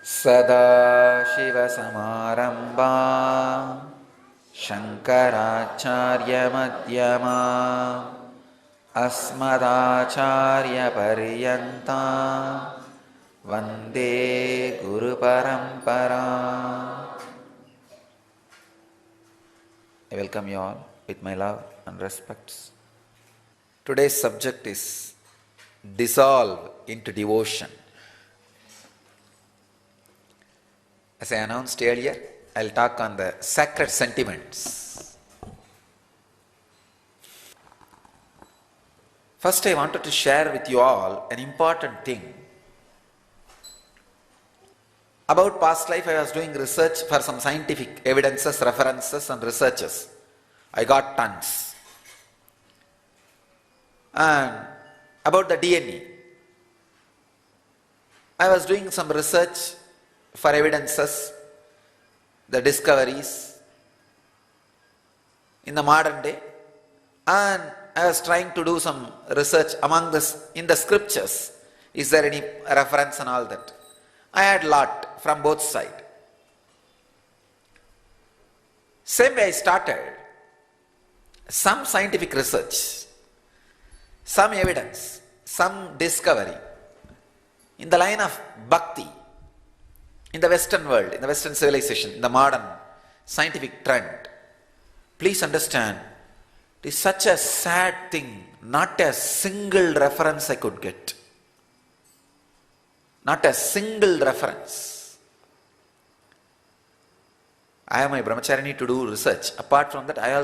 सदाशिवसमारम्भां शङ्कराचार्यमध्यमाम् अस्मदाचार्यपर्यन्तां वन्दे गुरुपरम्पराम्. I welcome you all with my love and respects. Today's subject is dissolve into devotion. As I announced earlier, I'll talk on the sacred sentiments. First, I wanted to share with you all an important thing. About past life, I was doing research for some scientific evidences, references and researches. I got tons. And about the DNA, I was doing some research for evidences, the discoveries in the modern day, and I was trying to do some research among this in the scriptures. Is there any reference and all that? I had lot from both sides. Same way I started some scientific research, some evidence, some discovery in the line of bhakti. In the Western world, in the Western civilization, in the modern scientific trend, please understand, it is such a sad thing, not a single reference I could get. Not a single reference. I have my brahmacharini to do research. Apart from that, I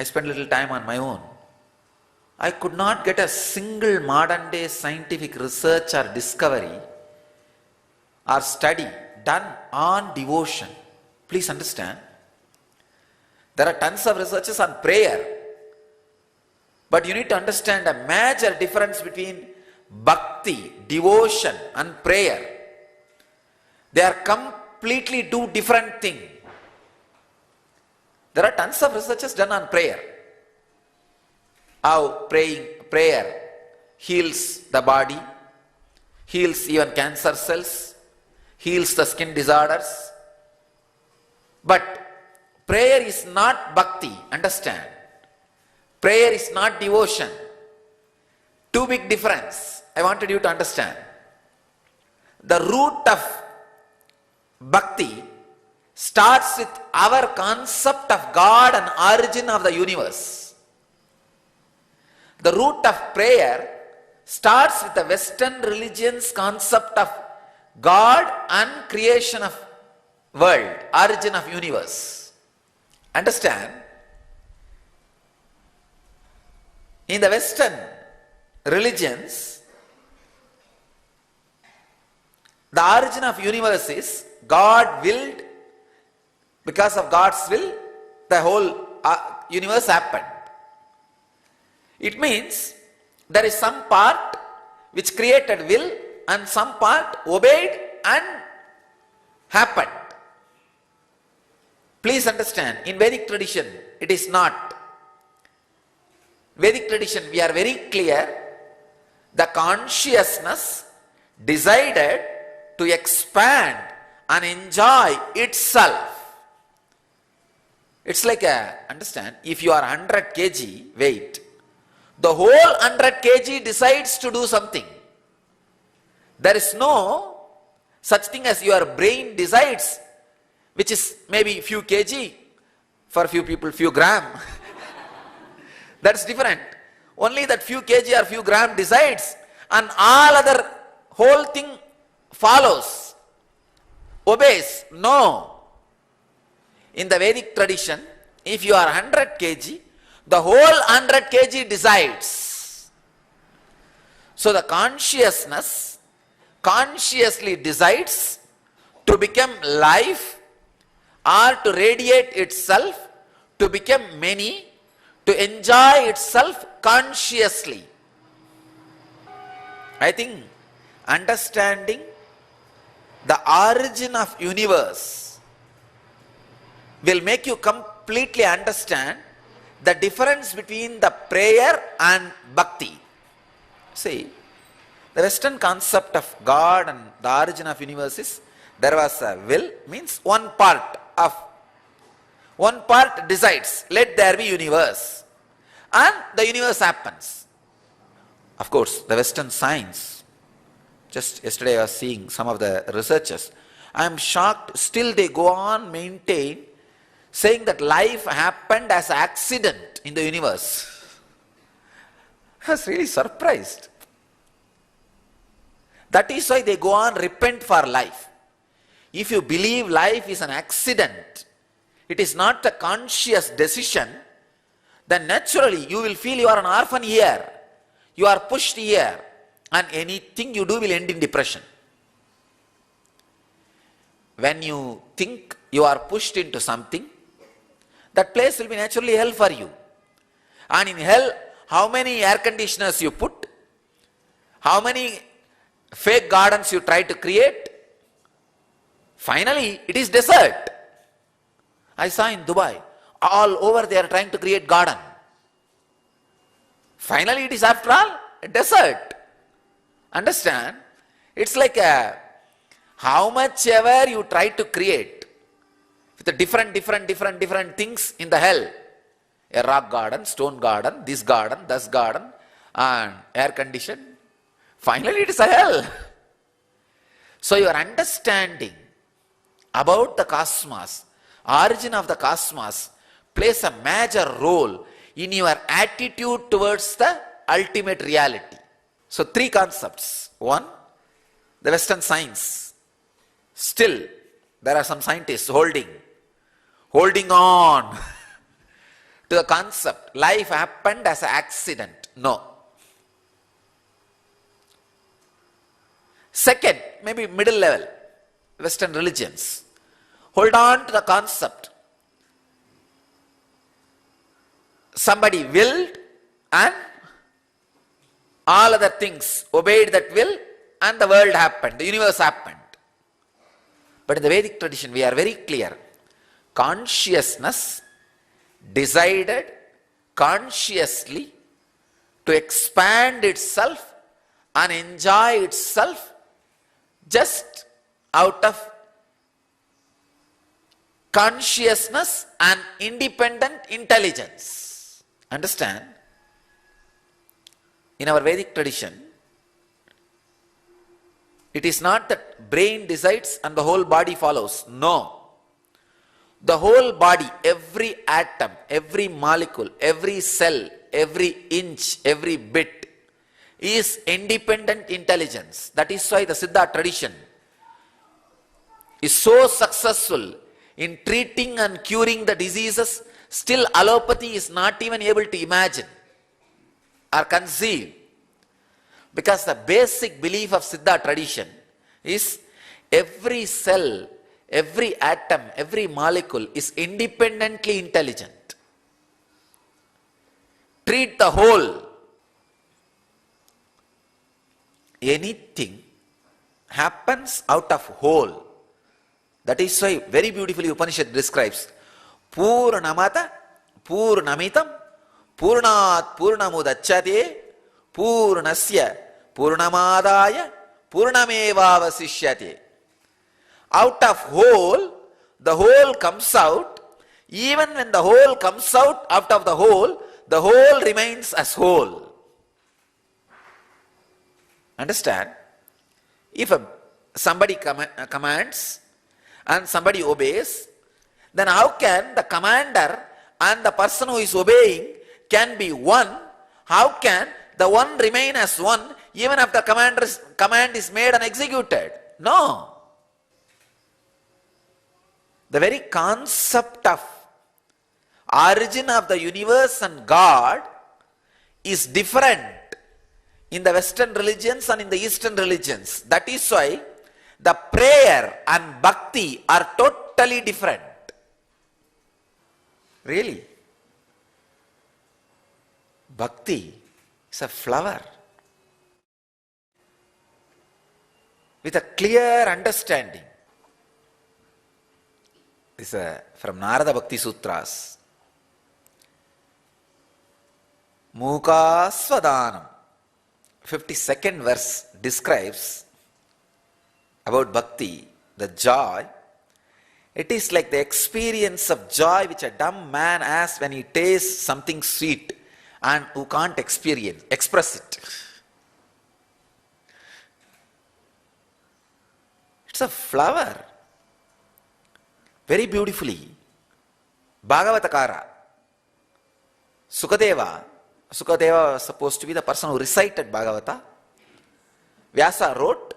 spend little time on my own. I could not get a single modern day scientific research or discovery or study done on devotion. Please understand, there are tons of researches on prayer, but you need to understand a major difference between bhakti, devotion and prayer. They are completely two different things. There are tons of researches done on prayer. How prayer heals the body, heals even cancer cells, heals the skin disorders. But prayer is not bhakti, understand. Prayer is not devotion. Two big difference I wanted you to understand. The root of bhakti starts with our concept of God and origin of the universe. The root of prayer starts with the Western religion's concept of God and creation of world, origin of universe. Understand? In the Western religions, the origin of universe is God willed, because of God's will, the whole universe happened. It means there is some part which created will and some part obeyed and happened. Please understand, in Vedic tradition, it is not. Vedic tradition, we are very clear, the consciousness decided to expand and enjoy itself. It's like understand, if you are 100 kg weight, the whole 100 kg decides to do something. There is no such thing as your brain decides, which is maybe few kg, for few people few gram. That's different. Only that few kg or few gram decides, and all other whole thing follows, obeys. No. In the Vedic tradition, if you are 100 kg, the whole 100 kg decides. So the consciousness consciously decides to become life or to radiate itself, to become many, to enjoy itself consciously. I think understanding the origin of universe will make you completely understand the difference between the prayer and bhakti. See, The Western concept of God and the origin of universe is there was a will, means one part decides, let there be universe, and the universe happens. Of course, the Western science, just yesterday I was seeing some of the researchers, I am shocked, still they go on maintain saying that life happened as accident in the universe. I was really surprised. That is why they go on repent for life. If you believe life is an accident, it is not a conscious decision, then naturally you will feel you are an orphan here. You are pushed here, and anything you do will end in depression. When you think you are pushed into something, that place will be naturally hell for you. And in hell, how many air conditioners you put, how many fake gardens you try to create, finally it is desert. I saw in Dubai, all over they are trying to create garden. Finally it is after all a desert. Understand? It's like how much ever you try to create with the different things in the hell. A rock garden, stone garden, this garden, and air conditioned. Finally it is a hell. So your understanding about the cosmos, origin of the cosmos, plays a major role in your attitude towards the ultimate reality. So three concepts. One, the Western science. Still, there are some scientists holding on to the concept life happened as an accident. No. Second, maybe middle level, Western religions hold on to the concept somebody willed and all other things obeyed that will, and the world happened, the universe happened. But in the Vedic tradition we are very clear. Consciousness decided consciously to expand itself and enjoy itself just out of consciousness and independent intelligence. Understand? In our Vedic tradition, it is not that brain decides and the whole body follows. No. The whole body, every atom, every molecule, every cell, every inch, every bit is independent intelligence. That is why the Siddha tradition is so successful in treating and curing the diseases. Still allopathy is not even able to imagine or conceive. Because the basic belief of Siddha tradition is every cell, every atom, every molecule is independently intelligent. Treat the whole. Anything happens out of whole. That is why very beautifully Upanishad describes Purnamata Purnamitam Purnat Purnamudachyate Purnasya Purnamadaya Purnamevavasishyate. Out of whole, the whole comes out. Even when the whole comes out of the whole remains as whole. Understand? If somebody commands and somebody obeys, then how can the commander and the person who is obeying can be one? How can the one remain as one even if the command is made and executed? No. The very concept of origin of the universe and God is different in the Western religions and in the Eastern religions. That is why the prayer and bhakti are totally different. Really. Bhakti is a flower with a clear understanding. This is from Narada Bhakti Sutras. Mukha Swadanam. 52nd verse describes about bhakti, the joy. It is like the experience of joy which a dumb man has when he tastes something sweet and who can't express it. It's a flower. Very beautifully. Bhagavatakara. Sukadeva was supposed to be the person who recited Bhagavata. Vyasa wrote,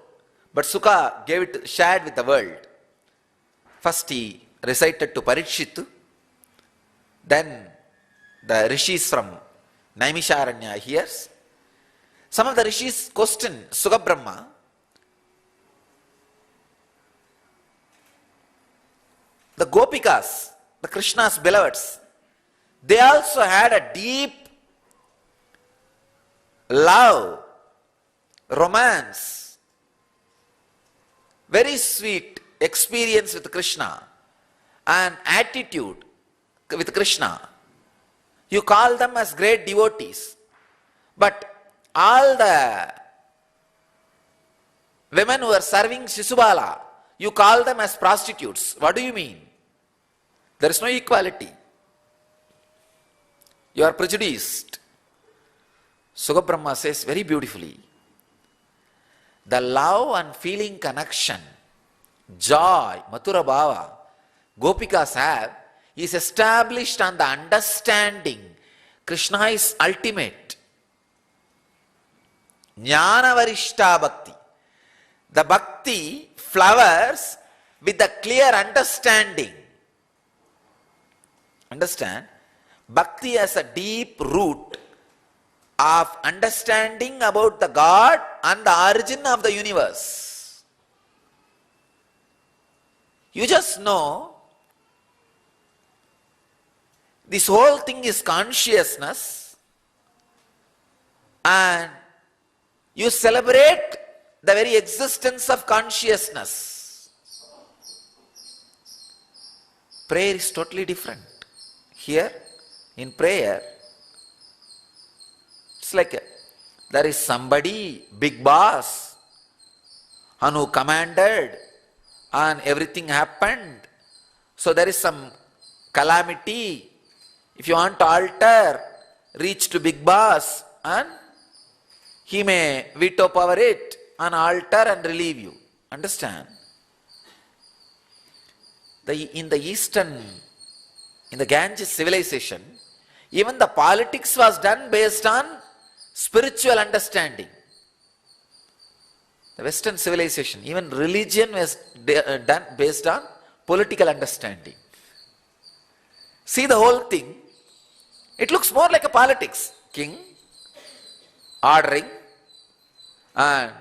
but Suka shared with the world. First he recited to Parikshit, then the rishis from Naimisharanya hears. Some of the rishis question Sukabrahma, the Gopikas, the Krishna's beloveds, they also had a deep love, romance, very sweet experience with Krishna and attitude with Krishna. You call them as great devotees, but all the women who are serving Sisubala, you call them as prostitutes. What do you mean? There is no equality. You are prejudiced. Sukabrahma says very beautifully, the love and feeling connection, joy, Mathura Bhava, Gopikas have, is established on the understanding Krishna is ultimate. Jnana Varishta Bhakti. The bhakti flowers with the clear understanding. Understand? Bhakti has a deep root of understanding about the God and the origin of the universe. You just know this whole thing is consciousness, and you celebrate the very existence of consciousness. Prayer is totally different. Here, in prayer, it's like there is somebody, big boss, and who commanded, and everything happened. So there is some calamity. If you want to alter, reach to big boss, and he may veto power it and alter and relieve you. Understand? In the Ganges civilization, even the politics was done based on spiritual understanding. The Western civilization, even religion was done based on political understanding. See the whole thing, it looks more like a politics. King, ordering, and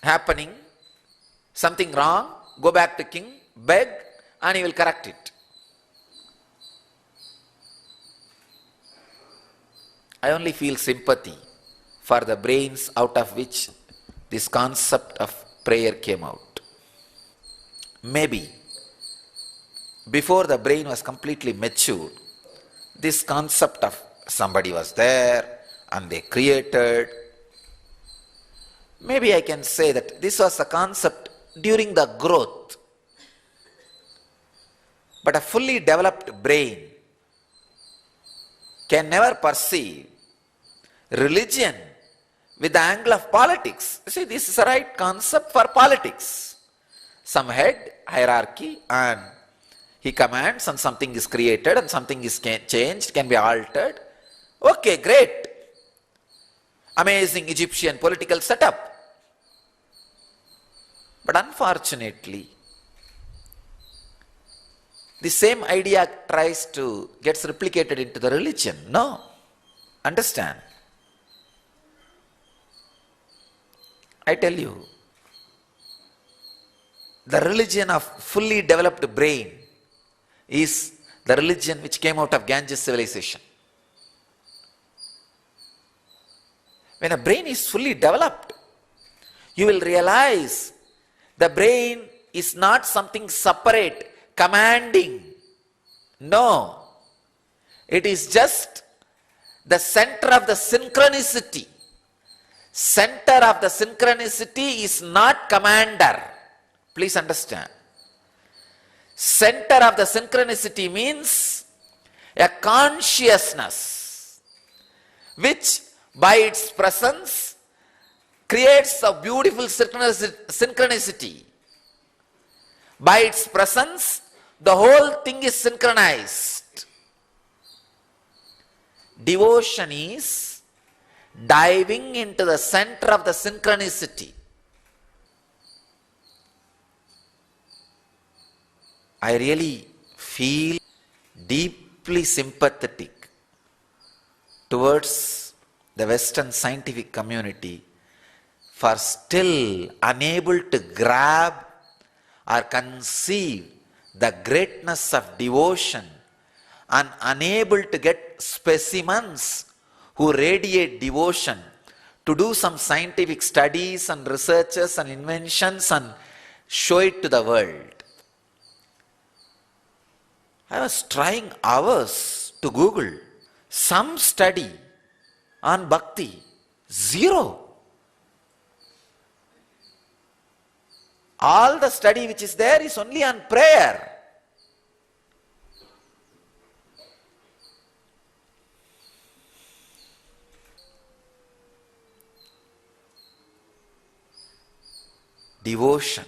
happening, something wrong, go back to king, beg, and he will correct it. I only feel sympathy for the brains out of which this concept of prayer came out. Maybe before the brain was completely matured, this concept of somebody was there and they created. Maybe I can say that this was a concept during the growth. But a fully developed brain can never perceive religion with the angle of politics. See, this is a right concept for politics. Some head, hierarchy, and he commands and something is created and something is changed, can be altered. Okay, great. Amazing Egyptian political setup. But unfortunately, the same idea gets replicated into the religion. No. Understand? I tell you, the religion of fully developed brain is the religion which came out of Ganges civilization. When a brain is fully developed, you will realize the brain is not something separate, commanding. No. It is just the center of the synchronicity. Center of the synchronicity is not commander. Please understand. Center of the synchronicity means a consciousness which by its presence creates a beautiful synchronicity. By its presence, the whole thing is synchronized. Devotion is diving into the center of the synchronicity. I really feel deeply sympathetic towards the Western scientific community for still unable to grab or conceive the greatness of devotion and unable to get specimens who radiate devotion to do some scientific studies and researches and inventions and show it to the world. I was trying hours to Google some study on bhakti. Zero. All the study which is there is only on prayer. Devotion,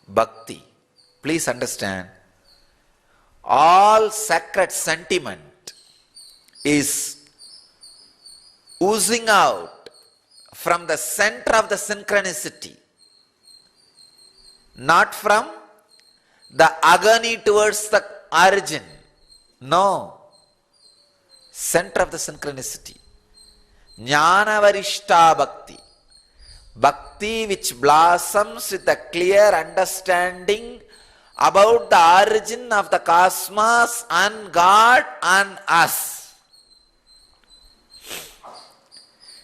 bhakti. Please understand, all sacred sentiment is oozing out from the center of the synchronicity, not from the agony towards the origin. No. Center of the synchronicity. Jnana varishta bhakti. Bhakti which blossoms with a clear understanding about the origin of the cosmos and God and us.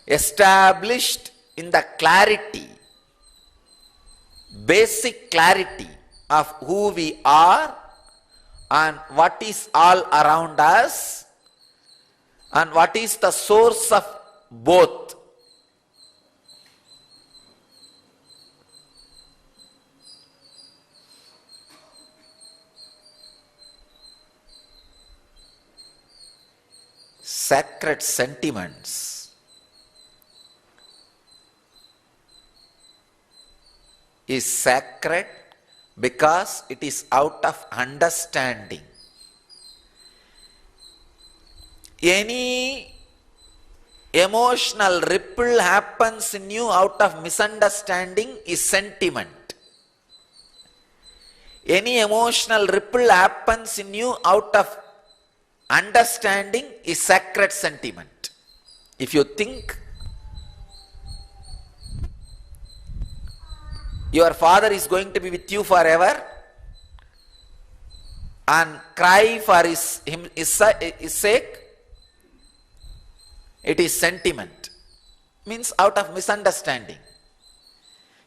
Established in the clarity, basic clarity of who we are and what is all around us and what is the source of both. Sacred sentiments is sacred because it is out of understanding. Any emotional ripple happens in you out of misunderstanding is sentiment. Any emotional ripple happens in you out of understanding is sacred sentiment. If you think your father is going to be with you forever and cry for his sake, it is sentiment. Means out of misunderstanding.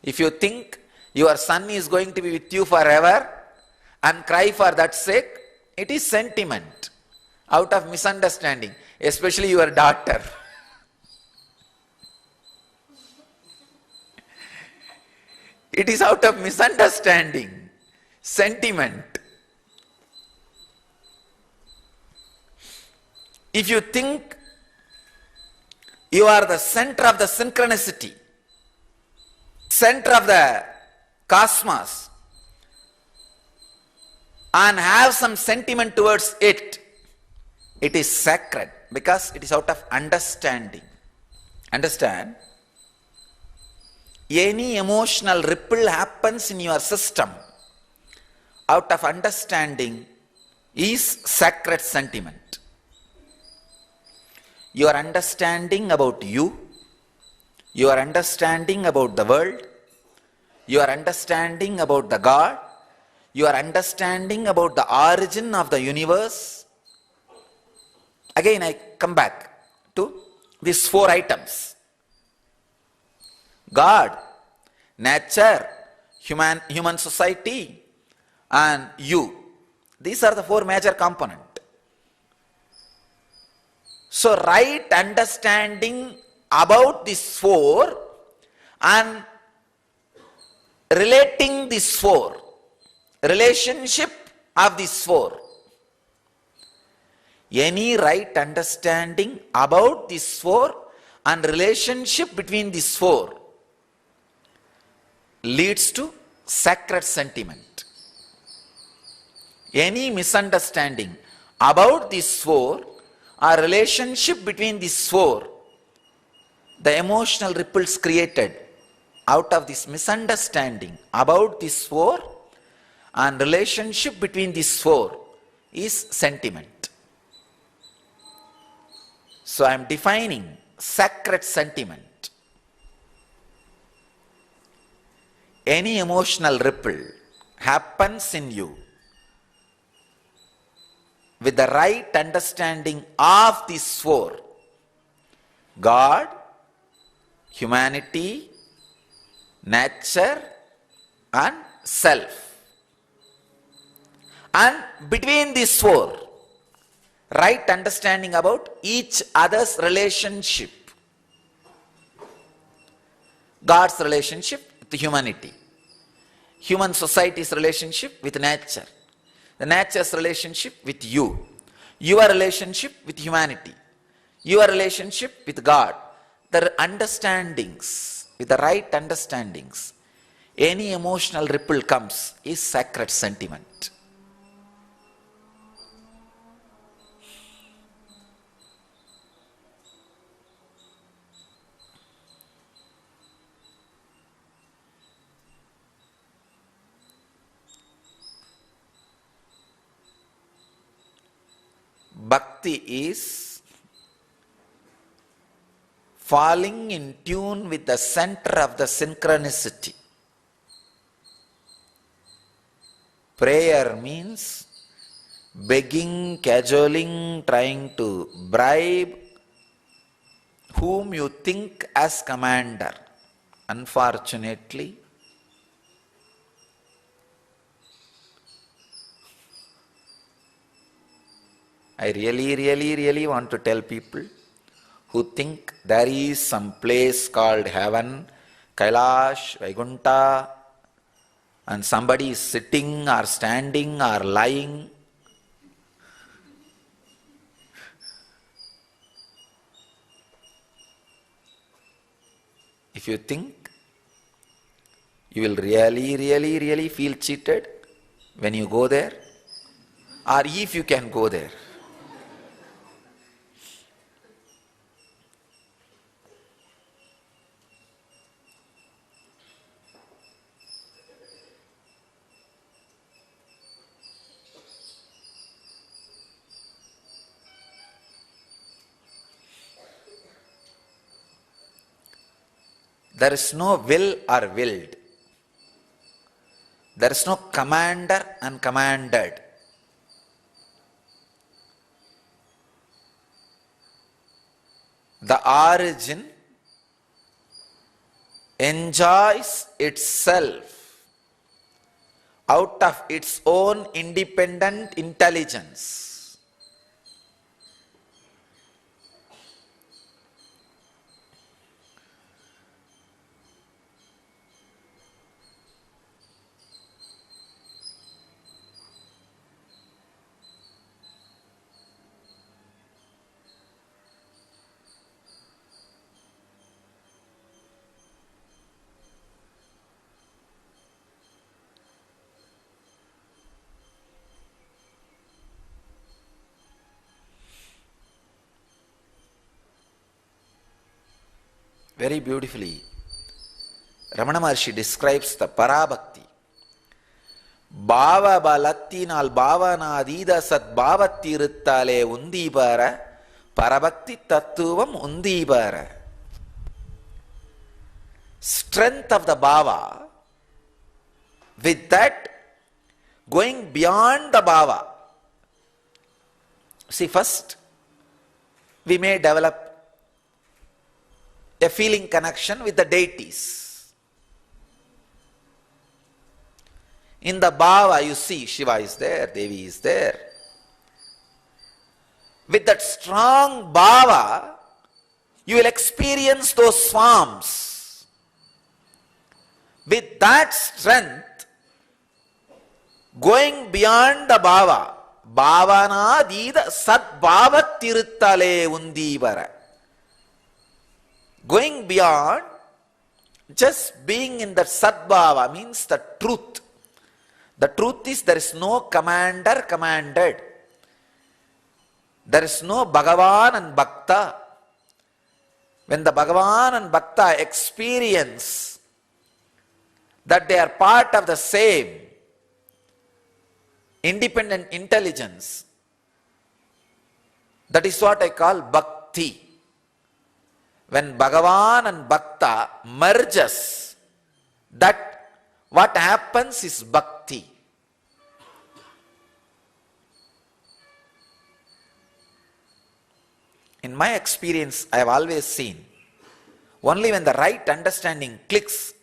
If you think your son is going to be with you forever and cry for that sake, it is sentiment. Out of misunderstanding, especially your daughter. It is out of misunderstanding, sentiment. If you think you are the center of the synchronicity, center of the cosmos, and have some sentiment towards it, it is sacred because it is out of understanding. Understand? Any emotional ripple happens in your system out of understanding is sacred sentiment. Your understanding about you, your understanding about the world, your understanding about the God, your understanding about the origin of the universe. Again, I come back to these 4 items. God, nature, human society, and you. These are the 4 major components. So, right understanding about this four and relating this four, relationship of this four. Any right understanding about this four and relationship between these four leads to sacred sentiment. Any misunderstanding about these four or relationship between these four, the emotional ripples created out of this misunderstanding about these four and relationship between these four is sentiment. So I am defining sacred sentiment. Any emotional ripple happens in you with the right understanding of these four: God, humanity, nature, and self. And between these four, right understanding about each other's relationship. God's relationship with humanity, human society's relationship with nature, the nature's relationship with you, your relationship with humanity, your relationship with God. The understandings, with the right understandings, any emotional ripple comes is sacred sentiment. Bhakti is falling in tune with the center of the synchronicity. Prayer means begging, cajoling, trying to bribe whom you think as commander. Unfortunately, I really want to tell people who think there is some place called heaven, Kailash, Vaikuntha, and somebody is sitting or standing or lying. If you think, you will really feel cheated when you go there, or if you can go there. There is no will or willed. There is no commander and commanded. The origin enjoys itself out of its own independent intelligence. Very beautifully, Ramana Maharshi describes the Parabhakti. Bhava balattinal bhavanadida sat bhavathirutthale undibara Parabhakti tattvam undibara. Strength of the bhava, with that going beyond the bhava. See, first we may develop a feeling connection with the deities. In the bhava, you see Shiva is there, Devi is there. With that strong bhava, You will experience those forms. With that strength, going beyond the bhava, bhavanadida sadbhavatirutale undivara. Going beyond just being in that sadbhava means the truth. The truth is there is no commander commanded. There is no Bhagavan and Bhakta. When the Bhagavan and Bhakta experience that they are part of the same independent intelligence, that is what I call Bhakti. When Bhagavan and Bhakta merges, that what happens is Bhakti. In my experience, I have always seen, only when the right understanding clicks,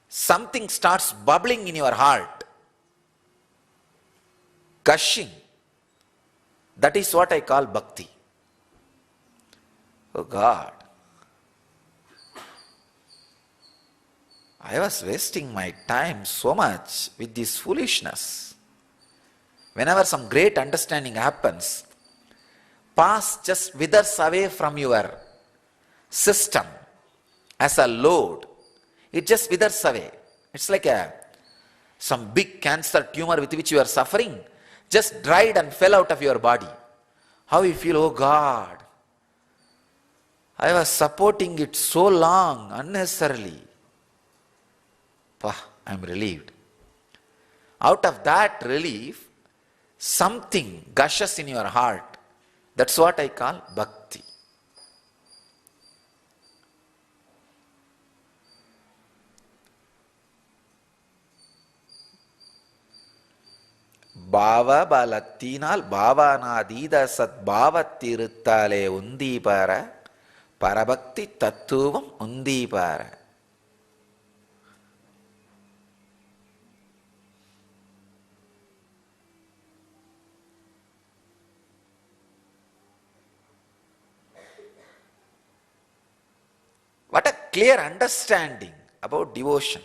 something starts bubbling in your heart, gushing. That is what I call Bhakti. Oh God, I was wasting my time so much with this foolishness. Whenever some great understanding happens, past just withers away from your system as a load. It just withers away. It's like some big cancer tumor with which you are suffering, just dried and fell out of your body. How you feel, oh God, I was supporting it so long, unnecessarily. I am relieved. Out of that relief, something gushes in your heart. That's what I call Bhakti. Bhava balattinal bhavanadida sadbhavatirutale undipara parabhakti tattvam undipara. What a clear understanding about devotion.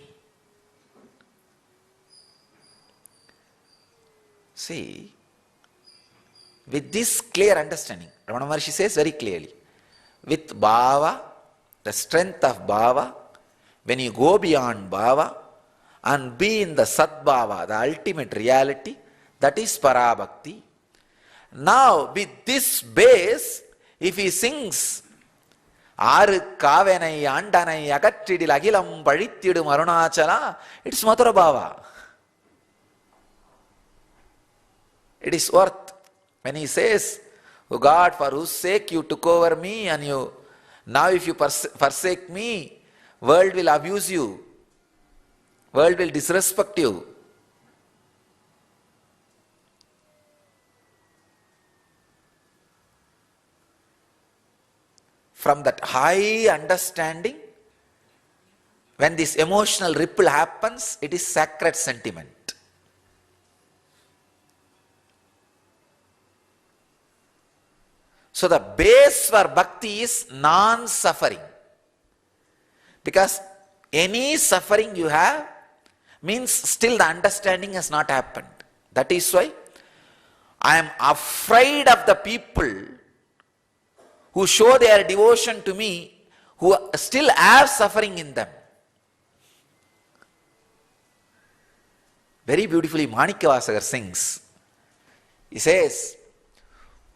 See, with this clear understanding, Ramana Maharshi says very clearly, with bhava, the strength of bhava, when you go beyond bhava and be in the sadbhava, the ultimate reality, that is parabhakti. Now, with this base, if he sings, ஆறு காவனை ஆண்டனை அகற்றிடில் அகிலம் பழித்திடும் Arunachala, it's Mathura Bhava. It is worth. When he says, oh God, for whose sake you took over me, and you now if you forsake me, world will abuse you, world will disrespect you. From that high understanding, when this emotional ripple happens, it is sacred sentiment. So the base for bhakti is non-suffering. Because any suffering you have means still the understanding has not happened. That is why I am afraid of the people who show their devotion to me, who still have suffering in them. Very beautifully Manikavasagar sings. He says,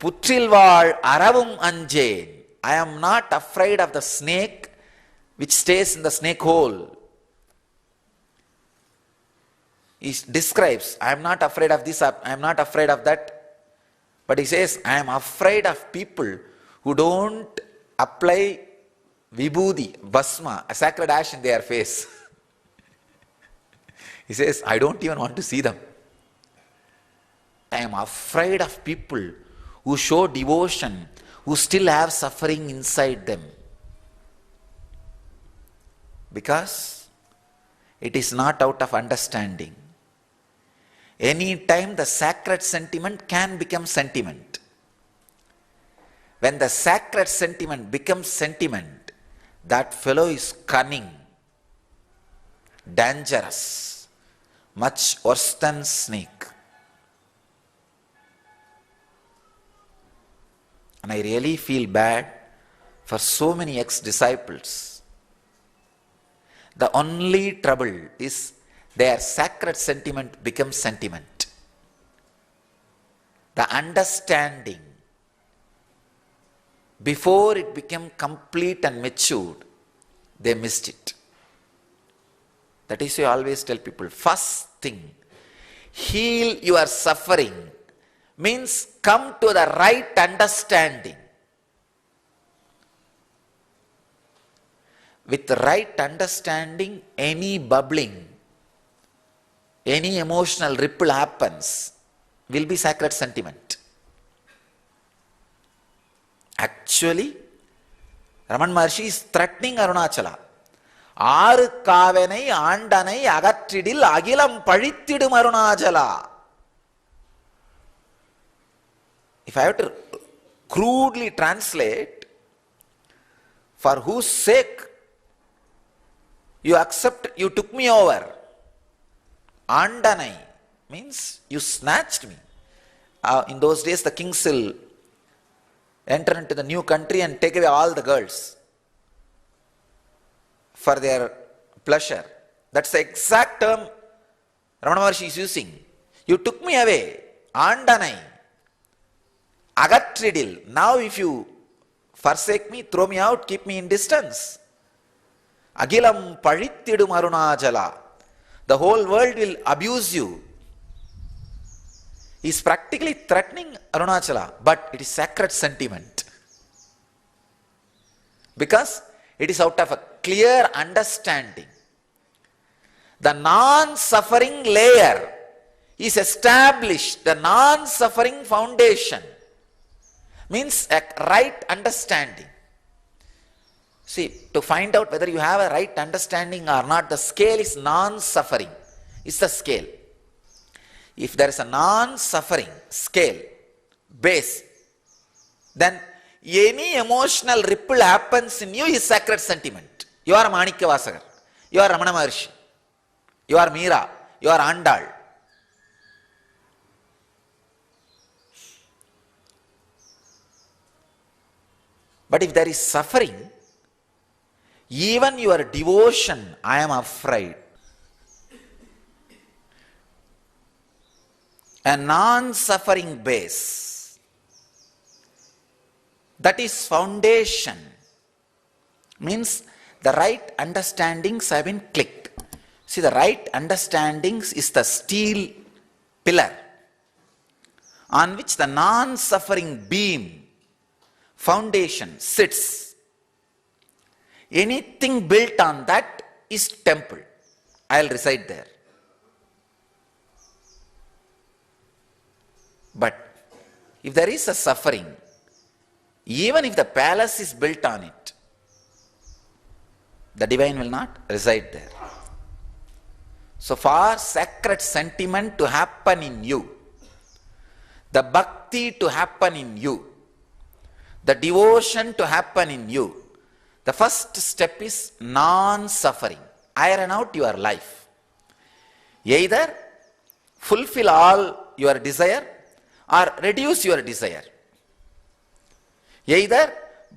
Putrilval aravum anjen. I am not afraid of the snake which stays in the snake hole. He describes, I am not afraid of this, I am not afraid of that. But he says, I am afraid of people who don't apply vibhudi, bhasma, a sacred ash in their face. He says, I don't even want to see them. I am afraid of people who show devotion, who still have suffering inside them. Because it is not out of understanding. Any time the sacred sentiment can become sentiment. When the sacred sentiment becomes sentiment, that fellow is cunning, dangerous, much worse than snake. And I really feel bad for so many ex-disciples. The only trouble is their sacred sentiment becomes sentiment. The understanding, before it became complete and matured, they missed it. That is why I always tell people, first thing, heal your suffering means come to the right understanding. With the right understanding, any bubbling, any emotional ripple happens, will be sacred sentiment. Actually, Raman Maharshi is threatening Arunachala. ஆறு காவனை ஆண்டனை அகற்றிடில் அகிலம் பழித்திடும் Arunachala. If I have to crudely translate, for whose sake you took me over. Andanai means you snatched me. In those days, the kings will enter into the new country and take away all the girls for their pleasure. That's the exact term Ramana Maharshi is using. You took me away. Andanai. Agatridil. Now if you forsake me, throw me out, keep me in distance. Agilam pazhittidum arunachala. The whole world will abuse you. He is practically threatening Arunachala, but it is sacred sentiment. Because it is out of a clear understanding. The non-suffering layer is established, the non-suffering foundation means a right understanding. See, to find out whether you have a right understanding or not, the scale is non-suffering. It's the scale. If there is a non-suffering scale, base, then any emotional ripple happens in you is sacred sentiment. You are Manikya Vasagar, you are Ramana Maharshi, you are Meera, you are Andal. But if there is suffering, even your devotion, I am afraid. A non-suffering base, that is foundation, means the right understandings have been clicked. See, the right understandings is the steel pillar on which the non-suffering beam, foundation sits. Anything built on that is temple. I will reside there. But if there is a suffering, even if the palace is built on it, the divine will not reside there. So for sacred sentiment to happen in you, the bhakti to happen in you, the devotion to happen in you, the first step is non-suffering. Iron out your life. Either fulfill all your desire or reduce your desire. Either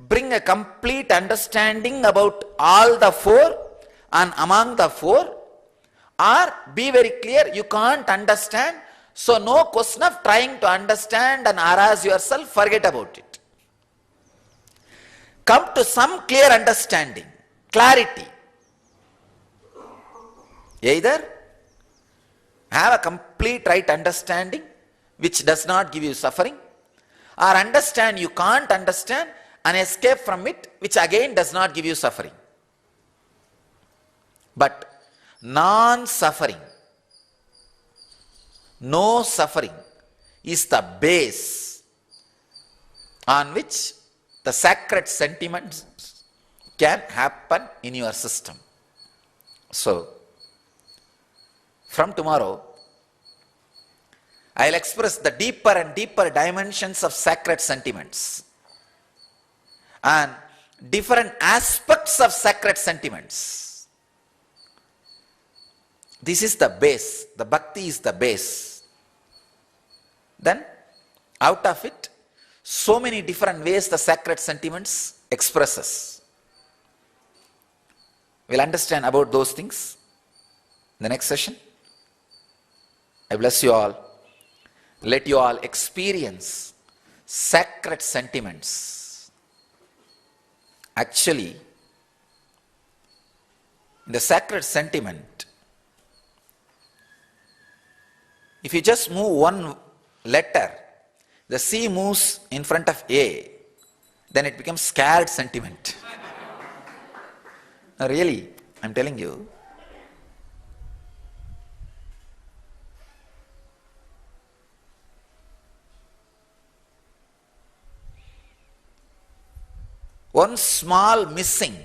bring a complete understanding about all the four and among the four, or be very clear, you can't understand, so no question of trying to understand and harass yourself, forget about it. Come to some clear understanding, clarity. Either have a complete right understanding which does not give you suffering, or understand you can't understand and escape from it, which again does not give you suffering. But non-suffering, no suffering is the base on which the sacred sentiments can happen in your system. So, from tomorrow, I will express the deeper and deeper dimensions of sacred sentiments. and different aspects of sacred sentiments. This is the base. The bhakti is the base. Then, out of it, so many different ways the sacred sentiments expresses. We'll understand about those things in the next session. I bless you all. Let you all experience sacred sentiments. Actually, in the sacred sentiment, if you just move one letter, the C moves in front of A, then it becomes scared sentiment. No, really, I'm telling you. One small missing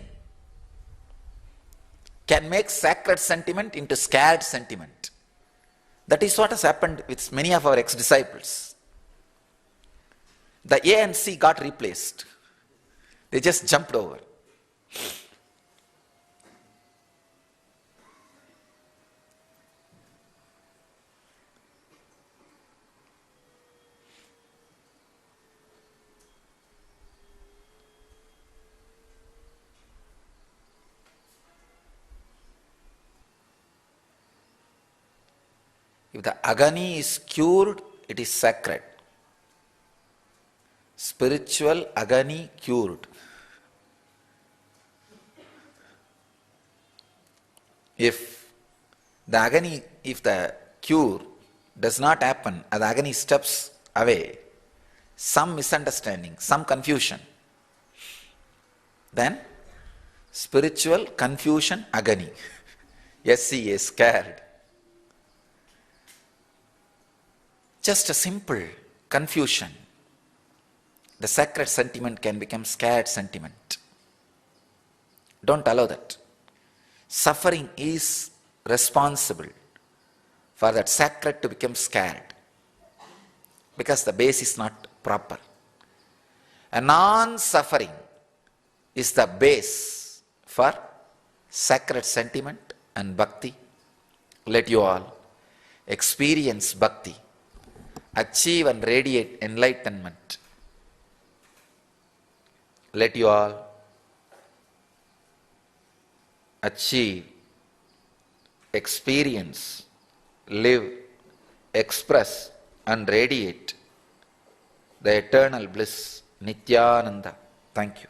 can make sacred sentiment into scared sentiment. That is what has happened with many of our ex-disciples. The A and C got replaced. They just jumped over. If the agani is cured, it is sacred. Spiritual agani cured. If the cure does not happen, and the agani steps away, some misunderstanding, some confusion, then spiritual confusion agani. SCA, scared. Just a simple confusion. The sacred sentiment can become scared sentiment. Don't allow that. Suffering is responsible for that sacred to become scared, because the base is not proper. A non-suffering is the base for sacred sentiment and bhakti. Let you all experience bhakti, achieve and radiate enlightenment. Let you all achieve, experience, live, express and radiate the eternal bliss, Nityananda. Thank you.